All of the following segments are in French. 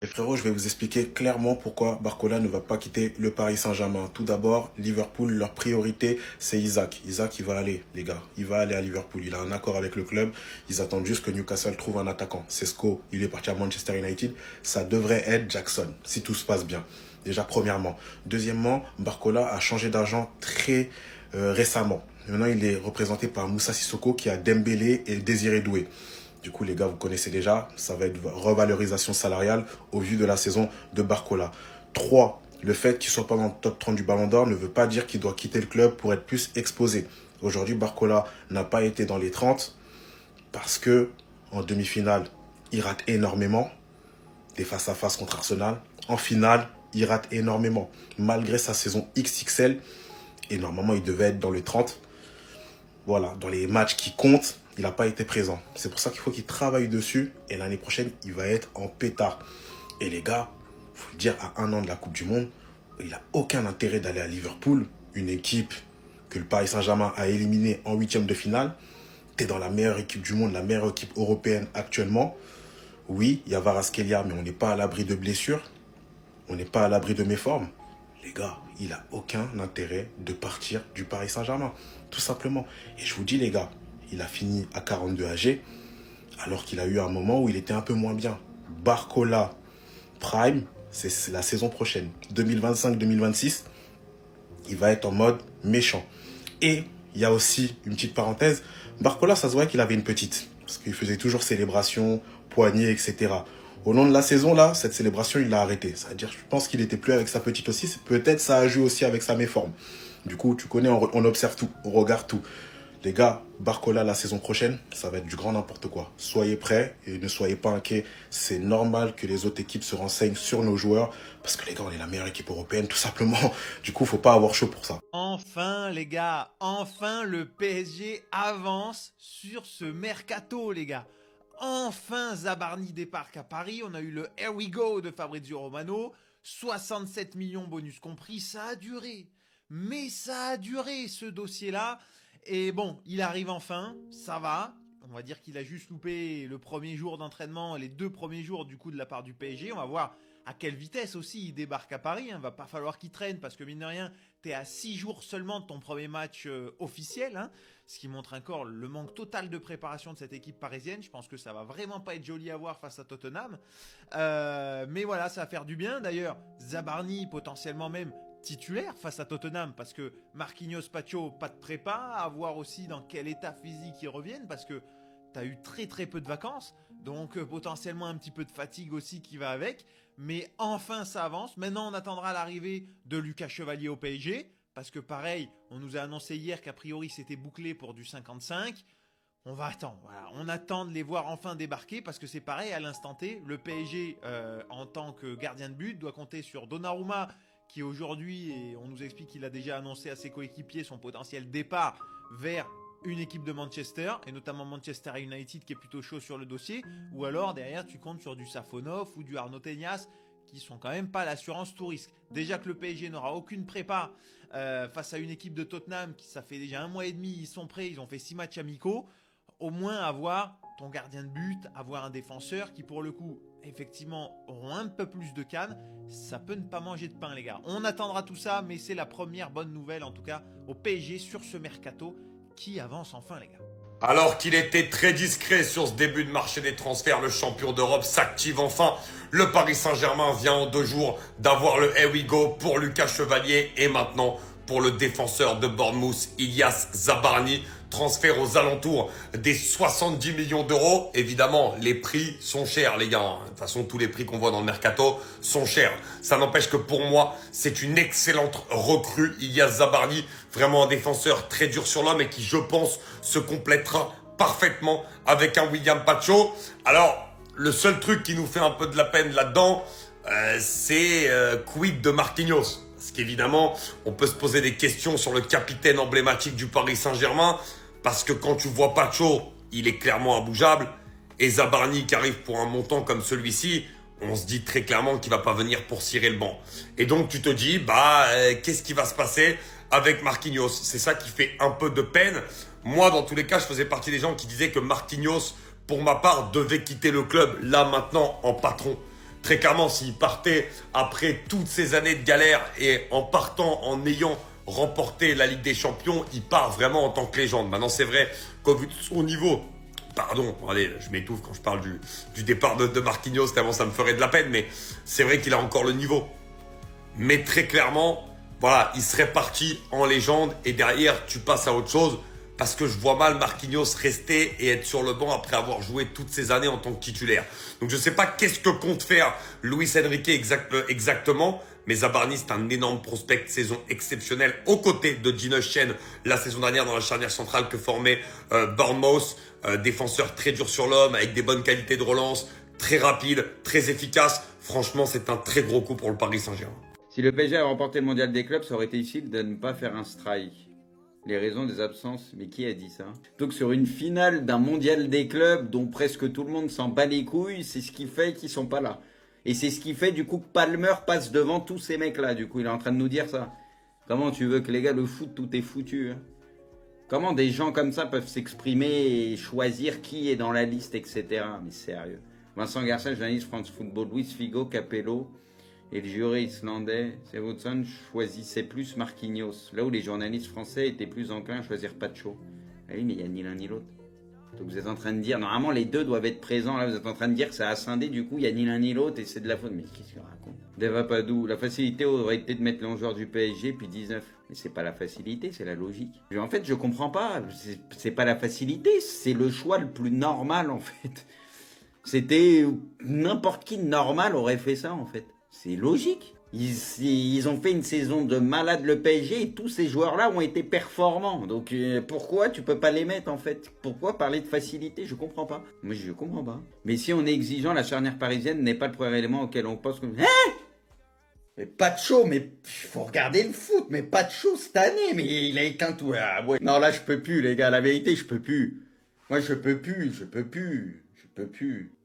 Et frérot, je vais vous expliquer clairement pourquoi Barcola ne va pas quitter le Paris Saint-Germain. Tout d'abord, Liverpool, leur priorité, c'est Isaac. Isaac, il va aller, les gars. Il va aller à Liverpool. Il a un accord avec le club. Ils attendent juste que Newcastle trouve un attaquant. Sesko, il est parti à Manchester United. Ça devrait être Jackson, si tout se passe bien. Déjà, premièrement. Deuxièmement, Barcola a changé d'agent très récemment. Maintenant, il est représenté par Moussa Sissoko qui a Dembélé et Désiré Doué. Du coup, les gars, vous connaissez déjà, ça va être revalorisation salariale au vu de la saison de Barcola. 3. Le fait qu'il soit pas dans le top 30 du Ballon d'Or ne veut pas dire qu'il doit quitter le club pour être plus exposé. Aujourd'hui, Barcola n'a pas été dans les 30 parce que en demi-finale, il rate énormément des face-à-face contre Arsenal. En finale, il rate énormément. Malgré sa saison XXL, et normalement, il devait être dans les 30. Voilà, dans les matchs qui comptent, il n'a pas été présent. C'est pour ça qu'il faut qu'il travaille dessus. Et l'année prochaine, il va être en pétard. Et les gars, il faut le dire, à 1 an de la Coupe du Monde, il n'a aucun intérêt d'aller à Liverpool. Une équipe que le Paris Saint-Germain a éliminée en huitième de finale. Tu es dans la meilleure équipe du monde, la meilleure équipe européenne actuellement. Oui, il y a Kvaratskhelia, mais on n'est pas à l'abri de blessures. On n'est pas à l'abri de méformes. Les gars, il n'a aucun intérêt de partir du Paris Saint-Germain. Tout simplement. Et je vous dis, les gars, il a fini à 42 AG, alors qu'il a eu un moment où il était un peu moins bien. Barcola Prime, c'est la saison prochaine. 2025-2026, il va être en mode méchant. Et il y a aussi une petite parenthèse. Barcola, ça se voit qu'il avait une petite. Parce qu'il faisait toujours célébration, poignée, etc. Au long de la saison, là, cette célébration, il l'a arrêtée. C'est-à-dire, je pense qu'il était plus avec sa petite aussi. Peut-être ça a joué aussi avec sa méforme. Du coup, tu connais, on observe tout, on regarde tout. Les gars, Barcola la saison prochaine, ça va être du grand n'importe quoi. Soyez prêts et ne soyez pas inquiets. C'est normal que les autres équipes se renseignent sur nos joueurs. Parce que les gars, on est la meilleure équipe européenne, tout simplement. Du coup, faut pas avoir chaud pour ça. Enfin, les gars, enfin le PSG avance sur ce mercato, les gars. Enfin, Zabarni débarque à Paris. On a eu le Here We Go de Fabrizio Romano. 67 millions bonus compris. Ça a duré. Mais ça a duré, ce dossier-là. Et bon, il arrive enfin. Ça va. On va dire qu'il a juste loupé le premier jour d'entraînement, les 2 premiers jours du coup de la part du PSG. On va voir à quelle vitesse aussi il débarque à Paris. Va pas falloir qu'il traîne parce que mine de rien, t'es à 6 jours seulement de ton premier match officiel, ce qui montre encore le manque total de préparation de cette équipe parisienne. Je pense que ça va vraiment pas être joli à voir face à Tottenham. Mais voilà, ça va faire du bien. D'ailleurs, Zabarni potentiellement même titulaire face à Tottenham parce que Marquinhos, Pacho, pas de prépa, à voir aussi dans quel état physique ils reviennent parce que t'as eu très très peu de vacances, donc potentiellement un petit peu de fatigue aussi qui va avec. Mais enfin ça avance. Maintenant on attendra l'arrivée de Lucas Chevalier au PSG, parce que pareil, on nous a annoncé hier qu'a priori c'était bouclé pour du 55. On va attendre, voilà. On attend de les voir enfin débarquer, parce que c'est pareil à l'instant T. Le PSG, en tant que gardien de but, doit compter sur Donnarumma, qui aujourd'hui, et on nous explique qu'il a déjà annoncé à ses coéquipiers son potentiel départ vers une équipe de Manchester, et notamment Manchester United qui est plutôt chaud sur le dossier, ou alors derrière tu comptes sur du Safonov ou du Arnaud Tenas, qui sont quand même pas l'assurance tout risque. Déjà que le PSG n'aura aucune prépa face à une équipe de Tottenham qui, ça fait déjà 1 mois et demi, ils sont prêts, ils ont fait 6 matchs amicaux. Au moins avoir ton gardien de but, avoir un défenseur qui pour le coup effectivement auront un peu plus de cannes, ça peut ne pas manger de pain, les gars. On attendra tout ça, mais c'est la première bonne nouvelle en tout cas au PSG sur ce mercato qui avance enfin, les gars. Alors qu'il était très discret sur ce début de marché des transferts, le champion d'Europe s'active enfin. Le Paris Saint-Germain vient en 2 jours d'avoir le Here We Go pour Lucas Chevalier et maintenant pour le défenseur de Bournemouth, Ilyas Zabarni. Transfert aux alentours des 70 millions d'euros. Évidemment, les prix sont chers, les gars. De toute façon, tous les prix qu'on voit dans le mercato sont chers. Ça n'empêche que pour moi, c'est une excellente recrue. Ilyas Zabarni, vraiment un défenseur très dur sur l'homme et qui, je pense, se complétera parfaitement avec un William Pacho. Alors, le seul truc qui nous fait un peu de la peine là-dedans, c'est quid de Marquinhos. Parce qu'évidemment, on peut se poser des questions sur le capitaine emblématique du Paris Saint-Germain. Parce que quand tu vois Pacho, il est clairement imbougeable. Et Zabarni qui arrive pour un montant comme celui-ci, on se dit très clairement qu'il va pas venir pour cirer le banc. Et donc tu te dis, qu'est-ce qui va se passer avec Marquinhos? C'est ça qui fait un peu de peine. Moi, dans tous les cas, je faisais partie des gens qui disaient que Marquinhos, pour ma part, devait quitter le club là maintenant en patron. Très clairement, s'il partait après toutes ces années de galère et en partant, en ayant remporté la Ligue des Champions, il part vraiment en tant que légende. Maintenant, c'est vrai qu'au vu de son niveau, pardon, allez, je m'étouffe quand je parle du départ de Marquinhos, tellement ça me ferait de la peine, mais c'est vrai qu'il a encore le niveau. Mais très clairement, voilà, il serait parti en légende et derrière, tu passes à autre chose parce que je vois mal Marquinhos rester et être sur le banc après avoir joué toutes ces années en tant que titulaire. Donc je ne sais pas qu'est-ce que compte faire Luis Enrique exactement, mais Zabarni, c'est un énorme prospect, saison exceptionnelle aux côtés de Gino Chen la saison dernière dans la charnière centrale que formait Bournemouth, défenseur très dur sur l'homme avec des bonnes qualités de relance, très rapide, très efficace. Franchement, c'est un très gros coup pour le Paris Saint-Germain. Si le PSG avait remporté le mondial des clubs, ça aurait été utile de ne pas faire un strike. Les raisons des absences, mais qui a dit ça? Donc sur une finale d'un mondial des clubs dont presque tout le monde s'en bat les couilles, c'est ce qui fait qu'ils sont pas là. Et c'est ce qui fait du coup que Palmer passe devant tous ces mecs-là. Du coup, il est en train de nous dire ça. Comment tu veux que les gars, le foot, tout est foutu, hein? Comment des gens comme ça peuvent s'exprimer et choisir qui est dans la liste, etc. Mais sérieux. Vincent Garcia, journaliste France Football, Luis Figo, Capello et le jury islandais, Sevotson choisissait plus Marquinhos. Là où les journalistes français étaient plus enclins à choisir Pacho. Ah oui, mais il n'y a ni l'un ni l'autre. Donc vous êtes en train de dire, normalement les deux doivent être présents. Là, vous êtes en train de dire que ça a scindé, du coup, il n'y a ni l'un ni l'autre et c'est de la faute. Mais qu'est-ce qu'il raconte? Devapadou, la facilité aurait été de mettre l'ongeeur du PSG puis 19. Mais c'est pas la facilité, c'est la logique. En fait, je comprends pas. C'est pas la facilité, c'est le choix le plus normal en fait. C'était n'importe qui de normal aurait fait ça en fait. C'est logique. Ils ont fait une saison de malade le PSG et tous ces joueurs-là ont été performants. Donc pourquoi tu peux pas les mettre en fait? Pourquoi parler de facilité? Je comprends pas. Moi je comprends pas. Mais si on est exigeant, la charnière parisienne n'est pas le premier élément auquel on pense comme... Hein? Mais pas de chaud, mais faut regarder le foot, mais pas de chaud cette année, mais il a éteint tout. Ah ouais. Non là je peux plus les gars, la vérité je peux plus. Moi je peux plus.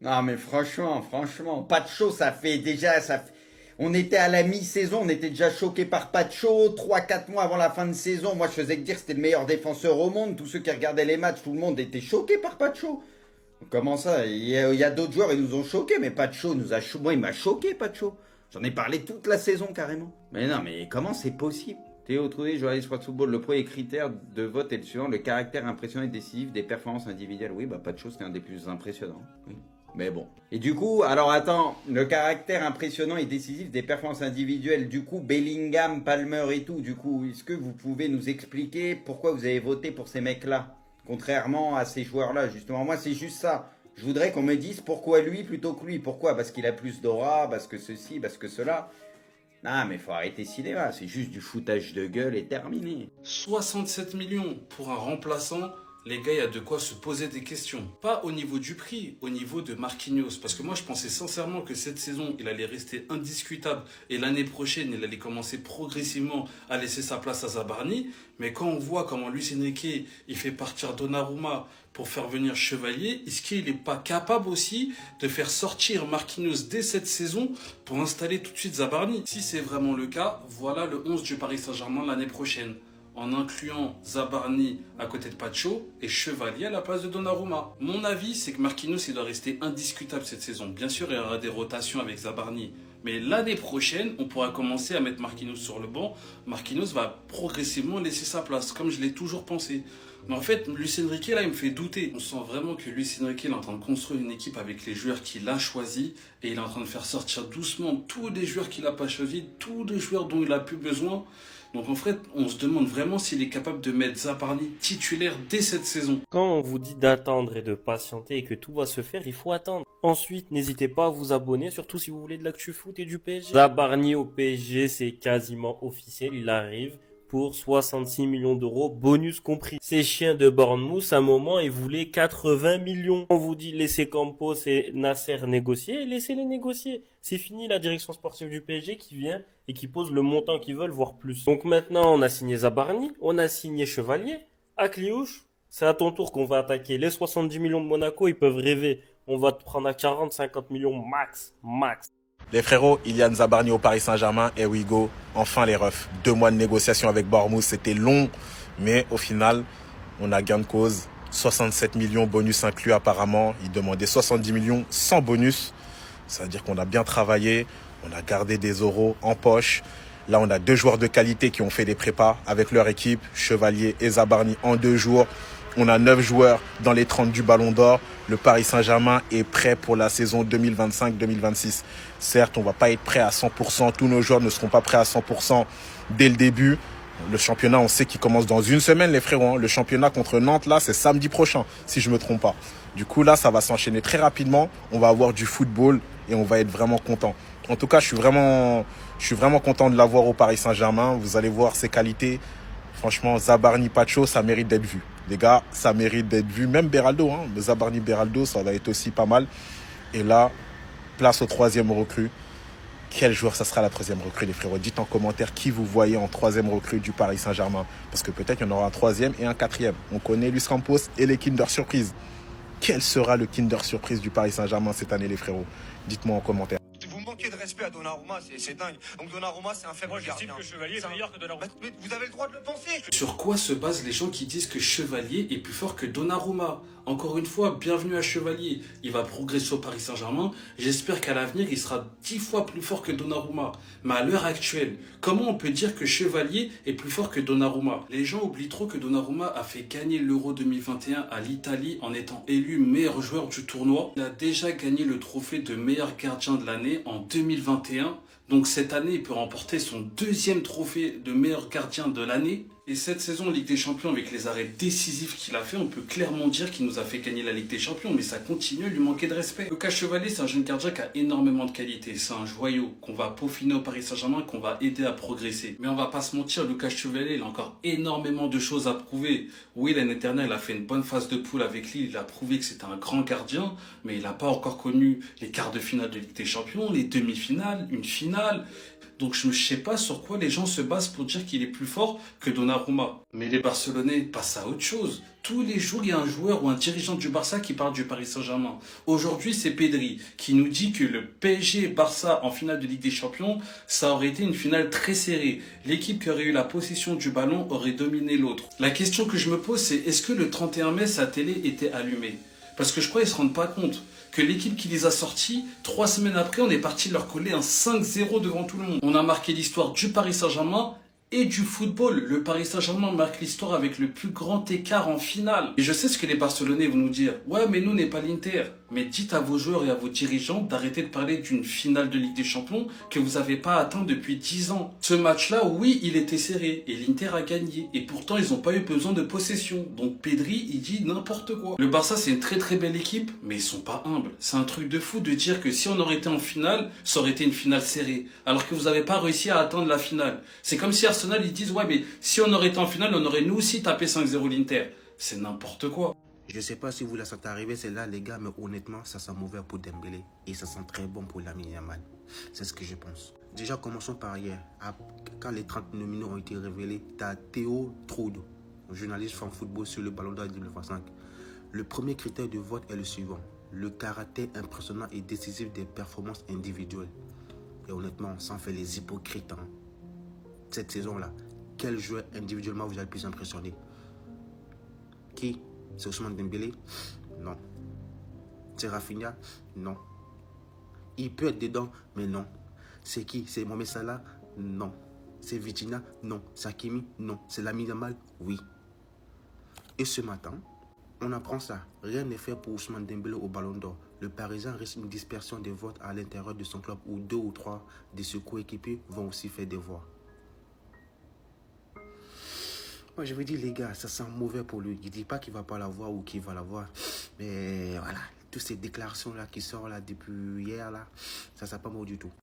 Non mais franchement, pas de chaud, ça fait... On était à la mi-saison, on était déjà choqués par Pacho, 3-4 mois avant la fin de saison. Moi, je faisais que dire que c'était le meilleur défenseur au monde. Tous ceux qui regardaient les matchs, tout le monde était choqué par Pacho. Comment ça? Il y a d'autres joueurs, ils nous ont choqués, mais Pacho nous a choqués. Moi, il m'a choqué, Pacho. J'en ai parlé toute la saison, carrément. Mais non, mais comment c'est possible? Théo Trouvé, journaliste France Football, le premier critère de vote est le suivant, le caractère impressionnant et décisif des performances individuelles. Oui, bah Pacho, c'était un des plus impressionnants. Oui. Mais bon. Et du coup, alors attends, le caractère impressionnant et décisif des performances individuelles, du coup, Bellingham, Palmer et tout, du coup, est-ce que vous pouvez nous expliquer pourquoi vous avez voté pour ces mecs-là, contrairement à ces joueurs-là, justement? Moi, c'est juste ça. Je voudrais qu'on me dise pourquoi lui plutôt que lui. Pourquoi? Parce qu'il a plus d'aura, parce que ceci, parce que cela. Non, mais faut arrêter le cinéma, c'est juste du foutage de gueule et terminé. 67 millions pour un remplaçant. Les gars, il y a de quoi se poser des questions. Pas au niveau du prix, au niveau de Marquinhos. Parce que moi, je pensais sincèrement que cette saison, il allait rester indiscutable. Et l'année prochaine, il allait commencer progressivement à laisser sa place à Zabarni. Mais quand on voit comment Luis Enrique, il fait partir Donnarumma pour faire venir Chevalier, est-ce qu'il n'est pas capable aussi de faire sortir Marquinhos dès cette saison pour installer tout de suite Zabarni? Si c'est vraiment le cas, voilà le 11 du Paris Saint-Germain l'année prochaine, en incluant Zabarni à côté de Pacho et Chevalier à la place de Donnarumma. Mon avis, c'est que Marquinhos, il doit rester indiscutable cette saison. Bien sûr, il y aura des rotations avec Zabarni, mais l'année prochaine, on pourra commencer à mettre Marquinhos sur le banc. Marquinhos va progressivement laisser sa place, comme je l'ai toujours pensé. Mais en fait, Luis Enrique, là, il me fait douter. On sent vraiment que Luis Enrique, il est en train de construire une équipe avec les joueurs qu'il a choisis et il est en train de faire sortir doucement tous les joueurs qu'il n'a pas choisis, tous les joueurs dont il n'a plus besoin. Donc en fait, on se demande vraiment s'il est capable de mettre Zabarni titulaire dès cette saison. Quand on vous dit d'attendre et de patienter et que tout va se faire, il faut attendre. Ensuite, n'hésitez pas à vous abonner, surtout si vous voulez de l'actu foot et du PSG. Zabarni au PSG, c'est quasiment officiel, il arrive pour 66 millions d'euros, bonus compris. Ces chiens de Bournemouth, à un moment, ils voulaient 80 millions. On vous dit laissez Campos et Nasser négocier, laissez-les négocier. C'est fini la direction sportive du PSG qui vient et qui pose le montant qu'ils veulent, voire plus. Donc maintenant, on a signé Zabarni, on a signé Chevalier. Akliouche, c'est à ton tour qu'on va attaquer. Les 70 millions de Monaco, ils peuvent rêver. On va te prendre à 40, 50 millions max. Les frérots, Ilian Zabarni au Paris Saint-Germain, here we go. Enfin les refs. 2 mois de négociation avec Bournemouth, c'était long, mais au final, on a gain de cause. 67 millions bonus inclus apparemment. Il demandait 70 millions sans bonus. C'est-à-dire qu'on a bien travaillé, on a gardé des euros en poche. Là, on a 2 joueurs de qualité qui ont fait des prépas avec leur équipe, Chevalier et Zabarni, en 2 jours. On a 9 joueurs dans les 30 du Ballon d'Or. Le Paris Saint-Germain est prêt pour la saison 2025-2026. Certes, on ne va pas être prêt à 100%. Tous nos joueurs ne seront pas prêts à 100% dès le début. Le championnat, on sait qu'il commence dans 1 semaine, les frérots. Le championnat contre Nantes, là, c'est samedi prochain, si je ne me trompe pas. Du coup, là, ça va s'enchaîner très rapidement. On va avoir du football et on va être vraiment content. En tout cas, je suis vraiment content de l'avoir au Paris Saint-Germain. Vous allez voir ses qualités. Franchement, Zabarni, Pacho, ça mérite d'être vu. Les gars, ça mérite d'être vu. Même Beraldo, Zabarni, Beraldo, ça va être aussi pas mal. Et là, place au 3e recrue. Quel joueur ça sera la 3e recrue, les frérots? Dites en commentaire qui vous voyez en 3e recrue du Paris Saint-Germain. Parce que peut-être il y en aura un 3e et un 4e. On connaît Luis Campos et les Kinder Surprise. Quel sera le Kinder Surprise du Paris Saint-Germain cette année, les frérots? Dites-moi en commentaire. Vous manquez de respect à Donnarumma, c'est dingue. Donc Donnarumma, c'est un faible gardien. Moi, j'estime que Chevalier est meilleur que Donnarumma. Mais vous avez le droit de le penser. Sur quoi se basent les gens qui disent que Chevalier est plus fort que Donnarumma? Encore une fois, bienvenue à Chevalier. Il va progresser au Paris Saint-Germain. J'espère qu'à l'avenir, il sera 10 fois plus fort que Donnarumma. Mais à l'heure actuelle, comment on peut dire que Chevalier est plus fort que Donnarumma? Les gens oublient trop que Donnarumma a fait gagner l'Euro 2021 à l'Italie en étant élu meilleur joueur du tournoi. Il a déjà gagné le trophée de meilleur gardien de l'année en 2021. Donc cette année, il peut remporter son 2e trophée de meilleur gardien de l'année. Et cette saison en Ligue des Champions, avec les arrêts décisifs qu'il a fait, on peut clairement dire qu'il nous a fait gagner la Ligue des Champions, mais ça continue à lui manquer de respect. Lucas Chevalier, c'est un jeune gardien qui a énormément de qualité. C'est un joyau qu'on va peaufiner au Paris Saint-Germain, qu'on va aider à progresser. Mais on va pas se mentir, Lucas Chevalier, il a encore énormément de choses à prouver. Oui, l'année dernière, il a fait une bonne phase de poule avec Lille, il a prouvé que c'était un grand gardien, mais il n'a pas encore connu les quarts de finale de Ligue des Champions, les demi-finales, une finale. Donc je ne sais pas sur quoi les gens se basent pour dire qu'il est plus fort que Donnarumma. Mais les Barcelonais passent à autre chose. Tous les jours, il y a un joueur ou un dirigeant du Barça qui parle du Paris Saint-Germain. Aujourd'hui, c'est Pedri qui nous dit que le PSG et Barça en finale de Ligue des Champions, ça aurait été une finale très serrée. L'équipe qui aurait eu la possession du ballon aurait dominé l'autre. La question que je me pose, c'est est-ce que le 31 mai, sa télé était allumée? Parce que je crois qu'ils ne se rendent pas compte que l'équipe qui les a sortis, 3 semaines après, on est parti leur coller un 5-0 devant tout le monde. On a marqué l'histoire du Paris Saint-Germain et du football. Le Paris Saint-Germain marque l'histoire avec le plus grand écart en finale. Et je sais ce que les Barcelonais vont nous dire. Ouais, mais nous, on n'est pas l'Inter. Mais dites à vos joueurs et à vos dirigeants d'arrêter de parler d'une finale de Ligue des Champions que vous n'avez pas atteint depuis 10 ans. Ce match-là, oui, il était serré et l'Inter a gagné. Et pourtant, ils n'ont pas eu besoin de possession. Donc Pedri, il dit n'importe quoi. Le Barça, c'est une très très belle équipe, mais ils sont pas humbles. C'est un truc de fou de dire que si on aurait été en finale, ça aurait été une finale serrée. Alors que vous n'avez pas réussi à atteindre la finale. C'est comme si Arsenal, ils disent ouais, mais si on aurait été en finale, on aurait nous aussi tapé 5-0 l'Inter. C'est n'importe quoi. Je sais pas si vous la sentez arriver celle-là, les gars, mais honnêtement, ça sent mauvais pour Dembélé et ça sent très bon pour Lamine Yamal. C'est ce que je pense. Déjà, commençons par hier. Quand les 30 nominés ont été révélés, tu as Théo Troude, journaliste fan football sur le Ballon d'Or 2025. Le premier critère de vote est le suivant: le caractère impressionnant et décisif des performances individuelles. Et honnêtement, sans faire les hypocrites, cette saison-là, quel joueur individuellement vous a le plus impressionné? Qui? C'est Ousmane Dembélé? Non. C'est Rafinha? Non. Il peut être dedans, mais non. C'est qui? C'est Mohamed Salah? Non. C'est Vitinha? Non. C'est Hakimi? Non. C'est Lamine Yamal? Oui. Et ce matin, on apprend ça. Rien n'est fait pour Ousmane Dembélé au Ballon d'Or. Le Parisien risque une dispersion des votes à l'intérieur de son club où 2 ou 3 de ses coéquipiers vont aussi faire des voix. Moi, je vous dis, les gars, ça sent mauvais pour lui. Je ne dis pas qu'il ne va pas l'avoir ou qu'il va l'avoir. Mais voilà, toutes ces déclarations-là qui sortent là depuis hier, là, ça ne sent pas mauvais du tout.